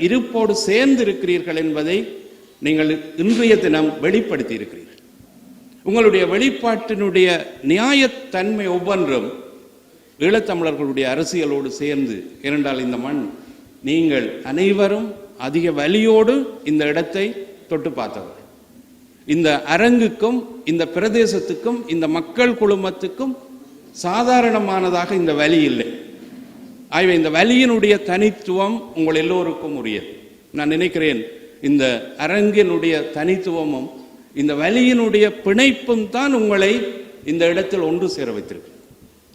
இருப்போடு சேர்ந்து இருக்கிறீர்கள் என்பதை நீங்கள் இன்றைய தினம் வெளிப்படுத்தி இருக்கிறீர்கள். உங்களுடைய வெளிப்பாட்டினுடைய நியாயத்தன்மை ஒவ்வொன்றும் ஈழத்தமிழர்களுடைய அரசியலோடு சேர்ந்து, இரண்டால் இந்த மண் நீங்கள் அனைவரும் அதிக வலியோடு இந்த இடத்தை தொட்டு பார்த்தவர். இந்த அரங்குக்கும் இந்த பிரதேசத்துக்கும் இந்த மக்கள் குழுமத்துக்கும் சாதாரணமானதாக இந்த வலி இல்லை. ஆகவே இந்த வலியினுடைய தனித்துவம் உங்கள் எல்லோருக்கும் உரியது. நான் நினைக்கிறேன் இந்த அரங்கினுடைய தனித்துவமும் இந்த வலியினுடைய பிணைப்பும் தான் உங்களை இந்த இடத்தில் ஒன்று சேர வைத்திருக்கு.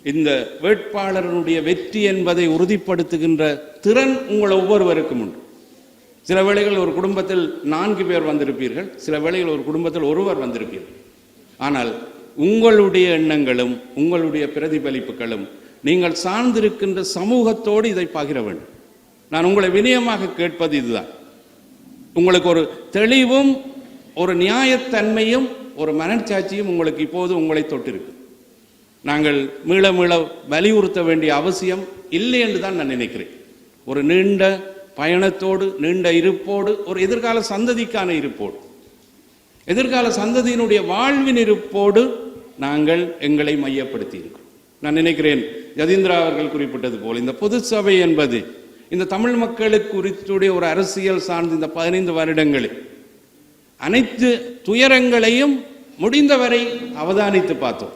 இந்த வேட்பாளருடைய வெற்றி என்பதை உறுதிப்படுத்துகின்ற திறன் உங்கள் ஒவ்வொருவருக்கும் உண்டு. சில வேளைகள் ஒரு குடும்பத்தில் 4 பேர் வந்திருப்பீர்கள், சில வேளைகள் ஒரு குடும்பத்தில் ஒருவர் வந்திருப்பீர்கள். ஆனால் உங்களுடைய எண்ணங்களும் உங்களுடைய பிரதிபலிப்புகளும் நீங்கள் சார்ந்திருக்கின்ற சமூகத்தோடு இதை பகிர வேண்டும். நான் உங்களை வினயமாக கேட்பது இதுதான். உங்களுக்கு ஒரு தெளிவும் ஒரு நியாயத்தன்மையும் ஒரு மனச்சாட்சியும் உங்களுக்கு இப்போது உங்களை தொட்டிருக்கு. நாங்கள் மீள மீள வலியுறுத்த வேண்டிய அவசியம் இல்லை என்று தான் நான் நினைக்கிறேன். ஒரு நீண்ட பயணத்தோடு, நீண்ட இருப்போடு, ஒரு எதிர்கால சந்ததிக்கான இருப்போடு, எதிர்கால சந்ததியினுடைய வாழ்வின் இருப்போடு நாங்கள் எங்களை மையப்படுத்தி இருக்கிறோம். நான் நினைக்கிறேன் யதீந்திரா அவர்கள் குறிப்பிட்டது போல் இந்த பொது சபை என்பது இந்த தமிழ் மக்களுக்கு குறித்துடைய ஒரு அரசியல் சார்ந்த இந்த 15 வருடங்களில் அனைத்து துயரங்களையும் முடிந்தவரை அவதானித்து பார்த்தோம்.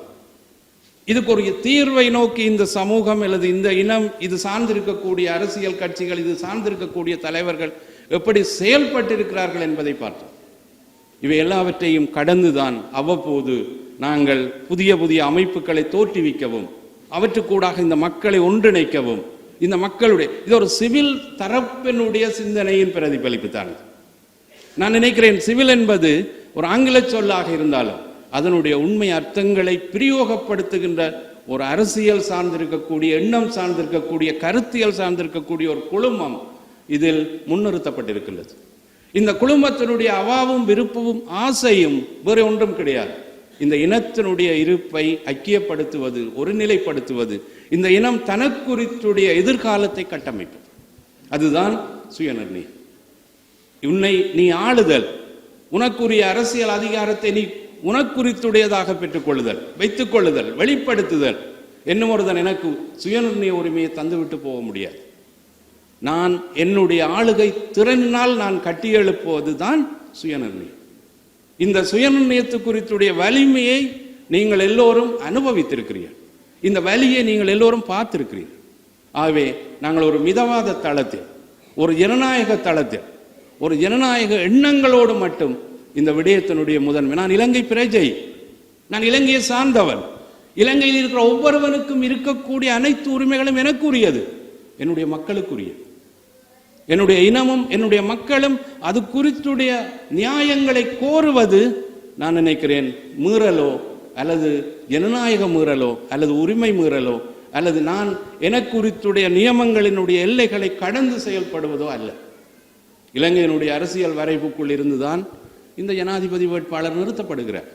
இதுக்கு ஒரு தீர்வை நோக்கி இந்த சமூகம் அல்லது இந்த இனம், இது சார்ந்திருக்கக்கூடிய அரசியல் கட்சிகள், இது சார்ந்திருக்கக்கூடிய தலைவர்கள் எப்படி செயல்பட்டிருக்கிறார்கள் என்பதை பார்த்தோம். இவை எல்லாவற்றையும் கடந்துதான் அவ்வப்போது நாங்கள் புதிய புதிய அமைப்புகளை தோற்றுவிக்கவும் அவற்றுக்கூடாக இந்த மக்களை ஒன்றிணைக்கவும், இந்த மக்களுடைய இது ஒரு சிவில் தரப்பினுடைய சிந்தனையின் பிரதிபலிப்பு தான். நான் நினைக்கிறேன் சிவில் என்பது ஒரு ஆங்கில சொல்லாக இருந்தாலும் அதனுடைய உண்மை அர்த்தங்களை பிரயோகப்படுத்துகின்ற ஒரு அரசியல் சார்ந்திருக்கக்கூடிய, எண்ணம் சார்ந்திருக்கக்கூடிய, கருத்தியல் சார்ந்திருக்கக்கூடிய ஒரு குழுமம் இதில் முன்னிறுத்தப்பட்டிருக்கின்றது. இந்த குழுமத்தினுடைய அவாவும் விருப்பமும் ஆசையும் வேறு ஒன்றும் கிடையாது. இந்த இனத்தினுடைய இருப்பை ஐக்கியப்படுத்துவது, ஒருநிலைப்படுத்துவது, இந்த இனம் தனக்குறித்துடைய எதிர்காலத்தை கட்டமைப்பது. அதுதான் சுயநிர்ணயம். உன்னை நீ ஆளுதல், உனக்குரிய அரசியல் அதிகாரத்தை நீ உனக்குறித்துடையதாக பெற்றுக்கொள்ளுதல், வைத்துக் கொள்ளுதல், வெளிப்படுத்துதல். என்னும் ஒருதன் எனக்கு சுயநிர்ணய உரிமையை தந்துவிட்டு போக முடியாது. நான் என்னுடைய ஆளுகை திறனால் நான் கட்டியெழுப்புவது தான் சுயநிர்ணயம். இந்த சுயநிர்ணயத்து குறித்துடைய வலிமையை நீங்கள் எல்லோரும் அனுபவித்திருக்கிறீர்கள். இந்த வலியை நீங்கள் எல்லோரும் பார்த்திருக்கிறீர்கள். ஆகவே நாங்கள் ஒரு மிதவாத தளத்தில், ஒரு ஜனநாயக தளத்தில், ஒரு ஜனநாயக எண்ணங்களோடு மட்டும் இந்த விடயத்தினுடைய முதன்மை. நான் இலங்கை பிரஜை, நான் இலங்கையை சார்ந்தவன். இலங்கையில் இருக்கிற ஒவ்வொருவனுக்கும் இருக்கக்கூடிய அனைத்து உரிமைகளும் எனக்கு உரியது, என்னுடைய மக்களுக்குரியது. என்னுடைய இனமும் என்னுடைய மக்களும் அது குறித்துடைய நியாயங்களை கோருவது, நான் நினைக்கிறேன், மீறலோ அல்லது ஜனநாயக மீறலோ அல்லது உரிமை மீறலோ அல்லது நான் எனக்கு குறித்துடைய நியமங்களினுடைய எல்லைகளை கடந்து செயல்படுவதோ அல்ல. இலங்கையினுடைய அரசியல் வரைவுக்குள் இருந்துதான் இந்த ஜனாதிபதி வேட்பாளர் நிறுத்தப்படுகிறார்.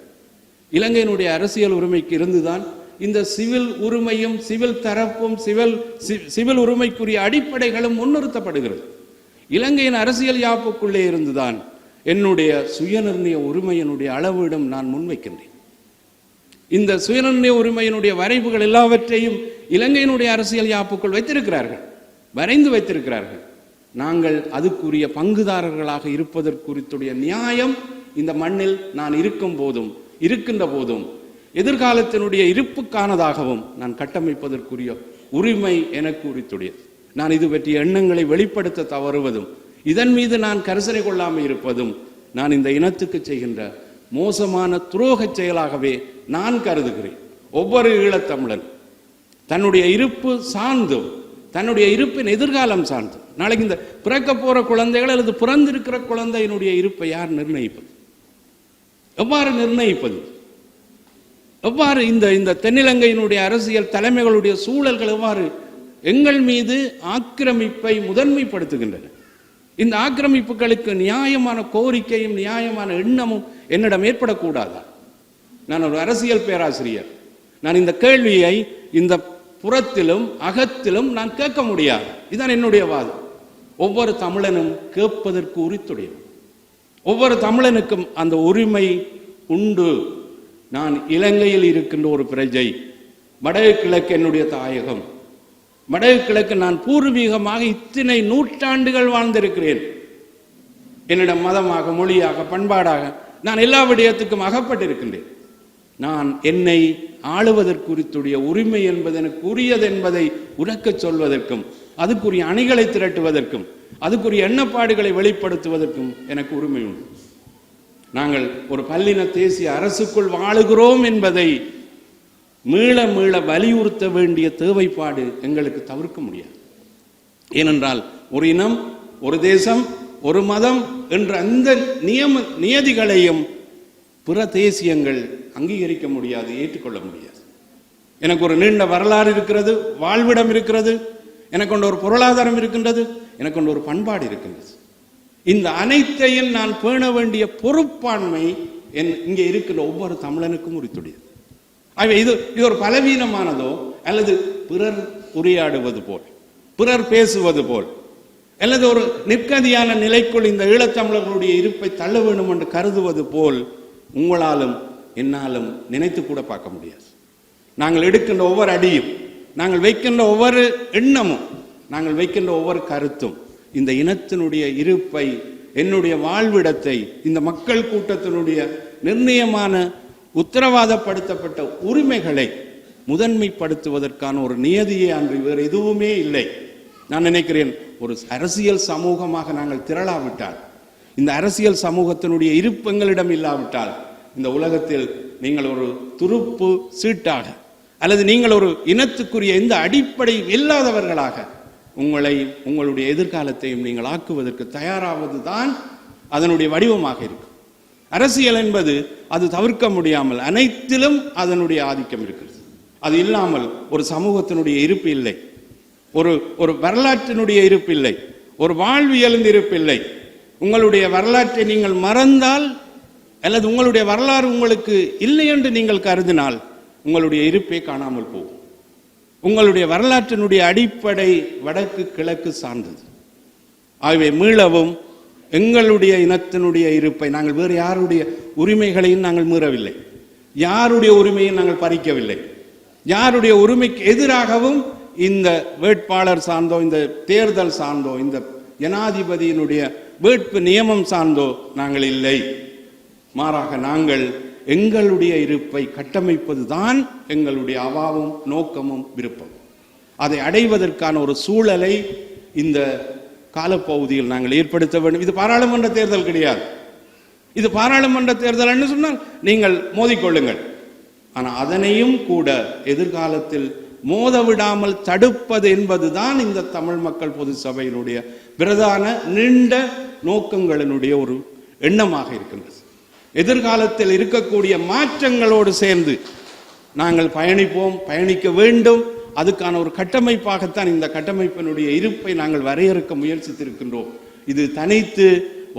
இலங்கையினுடைய அரசியல் உரிமைக்கு இருந்துதான் இந்த சிவில் உரிமையும் சிவில் தரப்பும் சிவில் உரிமைக்குரிய அடிப்படைகளும் முன்னிறுத்தப்படுகிறது. இலங்கையின் அரசியல் யாப்புக்குள்ளே இருந்துதான் என்னுடைய சுயநிர்ணய உரிமையினுடைய அளவிடம் நான் முன்வைக்கின்றேன். இந்த சுயநிர்ணய உரிமையினுடைய வரைவுகள் எல்லாவற்றையும் இலங்கையினுடைய அரசியல் யாப்புக்குள் வைத்திருக்கிறார்கள், வரைந்து வைத்திருக்கிறார்கள். நாங்கள் அதுக்குரிய பங்குதாரர்களாக இருப்பதற்குரிய நியாயம் இந்த மண்ணில் நான் இருக்கும் போதும் இருக்கின்ற போதும் எதிர்காலத்தினுடைய இருப்புக்கானதாகவும் நான் கட்டமைப்பதற்குரிய உரிமை எனக்கு உரித்துடையது. நான் இது பற்றிய எண்ணங்களை வெளிப்படுத்த தவறுவதும் இதன் மீது நான் கரிசனை கொள்ளாமல் இருப்பதும் நான் இந்த இனத்துக்கு செய்கின்ற மோசமான துரோக செயலாகவே நான் கருதுகிறேன். ஒவ்வொரு ஈழத்தமிழன் தன்னுடைய இருப்பு சார்ந்தும், தன்னுடைய இருப்பின் எதிர்காலம் சார்ந்தும், நாளைக்கு இந்த பிறக்க போற குழந்தைகள் அல்லது பிறந்திருக்கிற குழந்தையினுடைய இருப்பை யார் நிர்ணயிப்பது? எவ்வாறு நிர்ணயிப்பது? எவ்வாறு இந்த தென்னிலங்கையினுடைய அரசியல் தலைமைகளுடைய சூழல்கள் எவ்வாறு எங்கள் மீது ஆக்கிரமிப்பை முதன்மைப்படுத்துகின்றன? இந்த ஆக்கிரமிப்புகளுக்கு நியாயமான கோரிக்கையும் நியாயமான எண்ணமும் என்னிடம் ஏற்படக்கூடாதா? நான் ஒரு அரசியல் பேராசிரியர். நான் இந்த கேள்வியை இந்த புறத்திலும் அகத்திலும் நான் கேட்க முடியாது. இதுதான் என்னுடைய வாதம். ஒவ்வொரு தமிழனும் கேட்பதற்கு உரித்துடையவன். ஒவ்வொரு தமிழனுக்கும் அந்த உரிமை உண்டு. நான் இலங்கையில் இருக்கின்ற ஒரு பிரஜை. வடக்கு கிழக்கு என்னுடைய தாயகம். வடக்கு கிழக்கு நான் பூர்வீகமாக இத்தனை நூற்றாண்டுகள் வாழ்ந்திருக்கிறேன். என்னிடம் மதமாக, மொழியாக, பண்பாடாக நான் எல்லா விடயத்துக்கும் அகப்பட்டிருக்கின்றேன். நான் என்னை ஆளுவதற்குரிய உரிமை என்பது எனக்கு உரியது என்பதை உறக்கச் சொல்வதற்கும், அதுக்குரிய அணிகளை திரட்டுவதற்கும், அதுக்குரிய எண்ணப்பாடுகளை வெளிப்படுத்துவதற்கும் எனக்கு உரிமை உண்டு. நாங்கள் ஒரு பல்லின தேசிய அரசுக்குள் வாழுகிறோம் என்பதை மீள மீள வலியுறுத்த வேண்டிய தேவைப்பாடு எங்களுக்கு தவிர்க்க முடியாது. ஏனென்றால் ஒரு இனம், ஒரு தேசம், ஒரு மதம் என்ற அந்த நியதிகளையும் பிற தேசியங்கள் அங்கீகரிக்க முடியாது, ஏற்றுக்கொள்ள முடியாது. எனக்கு ஒரு நீண்ட வரலாறு இருக்கிறது, வாழ்விடம் இருக்கிறது, எனக்கு கொண்ட ஒரு பொருளாதாரம் இருக்கின்றது, எனக்கு கொண்ட ஒரு பண்பாடு இருக்கின்றது. இந்த அனைத்தையும் நான் பேண வேண்டிய பொறுப்பாண்மை இங்கே இருக்கின்ற ஒவ்வொரு தமிழனுக்கும் உரித்துடையது. ஆகவே இது ஒரு பலவீனமானதோ அல்லது பிறர் உரையாடுவது போல், பிறர் பேசுவது போல், அல்லது ஒரு நிற்கதியான நிலைக்குள் இந்த ஈழத்தமிழர்களுடைய இருப்பை தள்ள வேண்டும் என்று கருதுவது போல் உங்களாலும் என்னாலும் நினைத்து கூட பார்க்க முடியாது. நாங்கள் எடுக்கின்ற ஒவ்வொரு அடியும், நாங்கள் வைக்கின்ற ஒவ்வொரு எண்ணமும், நாங்கள் வைக்கின்ற ஒவ்வொரு கருத்தும் இந்த இனத்தினுடைய இருப்பை, என்னுடைய வாழ்விடத்தை, இந்த மக்கள் கூட்டத்தினுடைய நிர்ணயமான உத்தரவாதப்படுத்தப்பட்ட உரிமைகளை முதன்மைப்படுத்துவதற்கான ஒரு நியதியை அன்று வேறு எதுவுமே இல்லை. நான் நினைக்கிறேன், ஒரு அரசியல் சமூகமாக நாங்கள் திரளாவிட்டால், இந்த அரசியல் சமூகத்தினுடைய இருப்பு எங்களிடம் இல்லாவிட்டால், இந்த உலகத்தில் நீங்கள் ஒரு துருப்பு சீட்டாக அல்லது நீங்கள் ஒரு இனத்துக்குரிய எந்த அடிப்படை இல்லாதவர்களாக உங்களை, உங்களுடைய எதிர்காலத்தையும் நீங்கள் ஆக்குவதற்கு தயாராவதுதான் அதனுடைய வடிவமாக இருக்கும். அரசியல் என்பது அது தவிர்க்க முடியாமல் அனைத்திலும் அதனுடைய ஆதிக்கம் இருக்கிறது. அது இல்லாமல் ஒரு சமூகத்தினுடைய இருப்பு இல்லை, ஒரு வரலாற்றினுடைய இருப்பு இல்லை, ஒரு வாழ்வியலின் இருப்பு இல்லை. உங்களுடைய வரலாற்றை நீங்கள் மறந்தால் அல்லது உங்களுடைய வரலாறு உங்களுக்கு இல்லை என்று நீங்கள் கருதினால் உங்களுடைய இருப்பே காணாமல் போகும். உங்களுடைய வரலாற்றினுடைய அடிப்படை வடக்கு கிழக்கு சார்ந்தது. ஆகவே மீளவும் எங்களுடைய இனத்தினுடைய இருப்பை, நாங்கள் வேறு யாருடைய உரிமைகளையும் நாங்கள் மீறவில்லை, யாருடைய உரிமையும் நாங்கள் பறிக்கவில்லை, யாருடைய உரிமைக்கு எதிராகவும் இந்த வேட்பாளர் சார்ந்தோ, இந்த தேர்தல் சார்ந்தோ, இந்த ஜனாதிபதியினுடைய வேட்பு நியமம் சார்ந்தோ நாங்கள் இல்லை. மாறாக நாங்கள் எங்களுடைய இருப்பை கட்டமைப்பதுதான் எங்களுடைய அவாவும் நோக்கமும் விருப்பம். அதை அடைவதற்கான ஒரு சூழலை இந்த காலப்பகுதியில் நாங்கள் ஏற்படுத்த வேண்டும். இது பாராளுமன்ற தேர்தல் கிடையாது. இது பாராளுமன்ற தேர்தல் என்று சொன்னால் நீங்கள் மோதிக்கொள்ளுங்கள். ஆனால் அதனையும் கூட எதிர்காலத்தில் மோத விடாமல் தடுப்பது என்பதுதான் இந்த தமிழ் மக்கள் பொது சபையினுடைய பிரதான நீண்ட நோக்கங்களினுடைய ஒரு எண்ணமாக இருக்கின்றது. எதிர்காலத்தில் இருக்கக்கூடிய மாற்றங்களோடு சேர்ந்து நாங்கள் பயணிப்போம், பயணிக்க வேண்டும். அதுக்கான ஒரு கட்டமைப்பாகத்தான் இந்த கட்டமைப்பினுடைய இருப்பை நாங்கள் வரையறுக்க முயற்சித்திருக்கின்றோம். இது தனித்து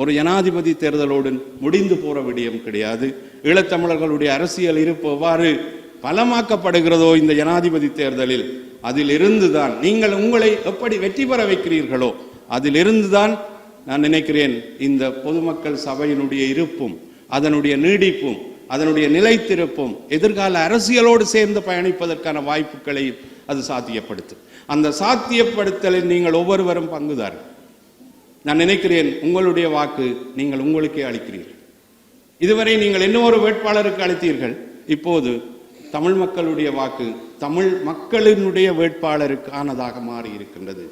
ஒரு ஜனாதிபதி தேர்தலோடு முடிந்து போற விடயம் கிடையாது. ஈழத்தமிழர்களுடைய அரசியல் இருப்பு எவ்வாறு பலமாக்கப்படுகிறதோ இந்த ஜனாதிபதி தேர்தலில், அதிலிருந்துதான் நீங்கள் உங்களை எப்படி வெற்றி பெற வைக்கிறீர்களோ அதிலிருந்துதான் நான் நினைக்கிறேன் இந்த பொதுமக்கள் சபையினுடைய இருப்பும், அதனுடைய நீடிப்பும், அதனுடைய நிலைத்திருப்பும் எதிர்கால அரசியலோடு சேர்ந்து பயணிப்பதற்கான வாய்ப்புகளை அது சாத்தியப்படுத்தும். அந்த சாத்தியப்படுத்தலில் நீங்கள் ஒவ்வொருவரும் பங்குதார்கள். நான் நினைக்கிறேன் உங்களுடைய வாக்கு நீங்கள் உங்களுக்கே அளிக்கிறீர்கள். இதுவரை நீங்கள் இன்னொரு வேட்பாளருக்கு அளித்தீர்கள். இப்போது தமிழ் மக்களுடைய வாக்கு தமிழ் மக்களினுடைய வேட்பாளருக்கானதாக மாறி இருக்கின்றது.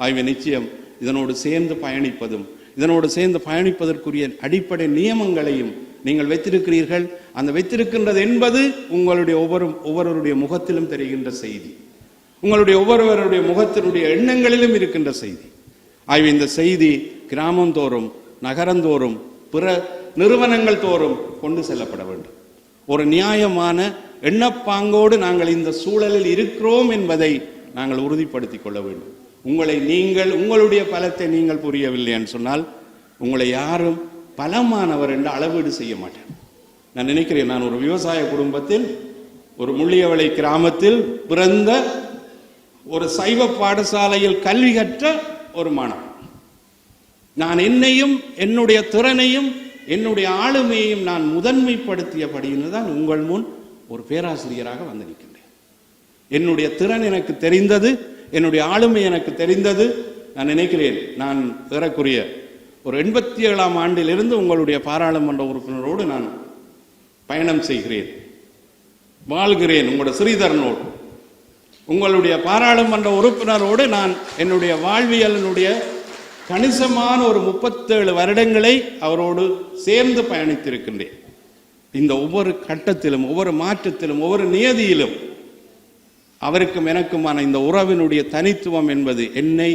ஆகவே நிச்சயம் இதனோடு சேர்ந்து பயணிப்பதும், இதனோடு சேர்ந்து பயணிப்பதற்குரிய அடிப்படை நியமங்களையும் நீங்கள் வைத்திருக்கிறீர்கள். அந்த வைத்திருக்கின்றது என்பது உங்களுடைய ஒவ்வொருவருடைய முகத்திலும் தெரிகின்ற செய்தி, உங்களுடைய ஒவ்வொருவருடைய முகத்தினுடைய எண்ணங்களிலும் இருக்கின்ற செய்தி. ஆகவே இந்த செய்தி கிராமந்தோறும், நகரந்தோறும், பிற நிறுவனங்கள் தோறும் கொண்டு செல்லப்பட வேண்டும். ஒரு நியாயமான எண்ணப்பாங்கோடு நாங்கள் இந்த சூழலில் இருக்கிறோம் என்பதை நாங்கள் உறுதிப்படுத்திக் கொள்ள வேண்டும். உங்களுடைய பலத்தை நீங்கள் புரியவில்லை என்று சொன்னால் உங்களை யாரும் பலமானவர் என்று அளவீடு செய்ய மாட்டேன். நான் நினைக்கிறேன், நான் ஒரு விவசாய குடும்பத்தில் ஒரு முள்ளியவளை கிராமத்தில் பிறந்த ஒரு சைவ பாடசாலையில் கல்வி கற்ற ஒரு மாணவன். நான் என்னையும் என்னுடைய திறனையும் என்னுடைய ஆளுமையையும் நான் முதன்மைப்படுத்தியபடியின்னு தான் உங்கள் முன் ஒரு பேராசிரியராக வந்து நிற்கின்றேன். என்னுடைய திறன் எனக்கு தெரிந்தது, என்னுடைய ஆளுமை எனக்கு தெரிந்தது. நான் நினைக்கிறேன், நான் ஏறக்குறைய ஒரு 87ஆம் ஆண்டிலிருந்து உங்களுடைய பாராளுமன்ற உறுப்பினரோடு நான் பயணம் செய்கிறேன், வாழ்கிறேன். உங்களுடைய ஸ்ரீதரனோடு, உங்களுடைய பாராளுமன்ற உறுப்பினரோடு நான் என்னுடைய வாழ்வியலினுடைய கணிசமான ஒரு 37 வருடங்களை அவரோடு சேர்ந்து பயணித்திருக்கின்றேன். இந்த ஒவ்வொரு கட்டத்திலும், ஒவ்வொரு மாற்றத்திலும், ஒவ்வொரு நியதியிலும் அவருக்கும் எனக்குமான இந்த உறவினுடைய தனித்துவம் என்பது என்னை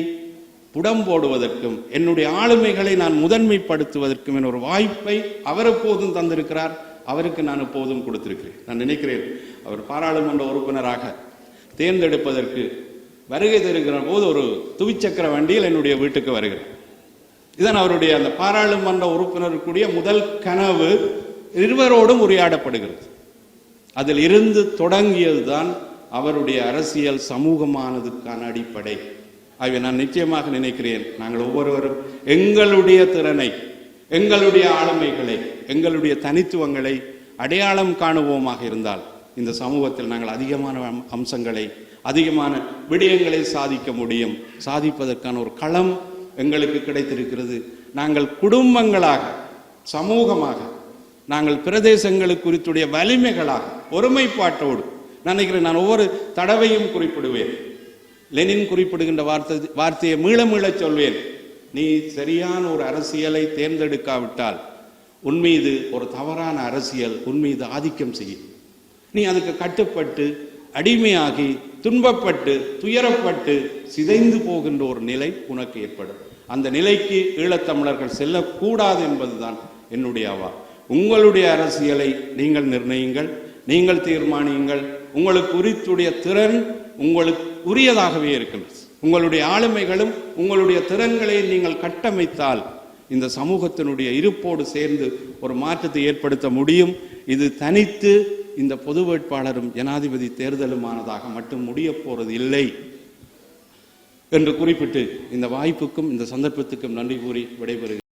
புடம்போடுவதற்கும் என்னுடைய ஆளுமைகளை நான் முதன்மைப்படுத்துவதற்கும் என ஒரு வாய்ப்பை அவர் எப்போதும் தந்திருக்கிறார். அவருக்கு நான் எப்போதும் கொடுத்திருக்கிறேன். நான் நினைக்கிறேன், அவர் பாராளுமன்ற உறுப்பினராக தேர்ந்தெடுப்பதற்கு வருகை தருகிற போது ஒரு துவிச்சக்கர வண்டியில் என்னுடைய வீட்டுக்கு வருகிறார். இதுதான் அவருடைய அந்த பாராளுமன்ற உறுப்பினருக்குரிய முதல் கனவு. இருவரோடும் உரையாடப்படுகிறது. அதில் இருந்து தொடங்கியதுதான் அவருடைய அரசியல் சமூகமானதுக்கான அடிப்படை. ஆகவே நான் நிச்சயமாக நினைக்கிறேன், நாங்கள் ஒவ்வொருவரும் எங்களுடைய திறனை, எங்களுடைய ஆளுமைகளை, எங்களுடைய தனித்துவங்களை அடையாளம் காணுவோமாக இருந்தால் இந்த சமூகத்தில் நாங்கள் அதிகமான அம்சங்களை, அதிகமான விடயங்களை சாதிக்க முடியும். சாதிப்பதற்கான ஒரு களம் எங்களுக்கு கிடைத்திருக்கிறது. நாங்கள் குடும்பங்களாக, சமூகமாக, நாங்கள் பிரதேசங்களுக்கு குறித்துடைய வலிமைகளாக, ஒருமைப்பாட்டோடு, நினைக்கிறேன், நான் ஒவ்வொரு தடவையும் குறிப்பிடுவேன், லெனின் குறிப்பிடுகின்ற வார்த்தையை மீள மீள சொல்வேன். நீ சரியான ஒரு அரசியலை தேர்ந்தெடுக்காவிட்டால் உன்மீது ஒரு தவறான அரசியல் உன்மீது ஆதிக்கம் செய்யும். நீ அதுக்கு கட்டுப்பட்டு அடிமையாகி துன்பப்பட்டு துயரப்பட்டு சிதைந்து போகின்ற ஒரு நிலை உனக்கு ஏற்படும். அந்த நிலைக்கு ஈழத்தமிழர்கள் செல்லக்கூடாது என்பதுதான் என்னுடைய அவா. உங்களுடைய அரசியலை நீங்கள் நிர்ணயிங்கள், நீங்கள் தீர்மானியுங்கள். உங்களுக்கு உரித்துடைய திறன் உங்களுக்கு உரியதாகவே இருக்கின்றது. உங்களுடைய ஆளுமைகளும் உங்களுடைய திறன்களை நீங்கள் கட்டமைத்தால் இந்த சமூகத்தினுடைய இருப்போடு சேர்ந்து ஒரு மாற்றத்தை ஏற்படுத்த முடியும். இது தனித்து இந்த பொது வேட்பாளரும் ஜனாதிபதி தேர்தலுமானதாக மட்டும் முடிய போறது இல்லை என்று குறிப்பிட்டு இந்த வாய்ப்புக்கும் இந்த சந்தர்ப்பத்துக்கும் நன்றி கூறி விடைபெறுகிறேன்.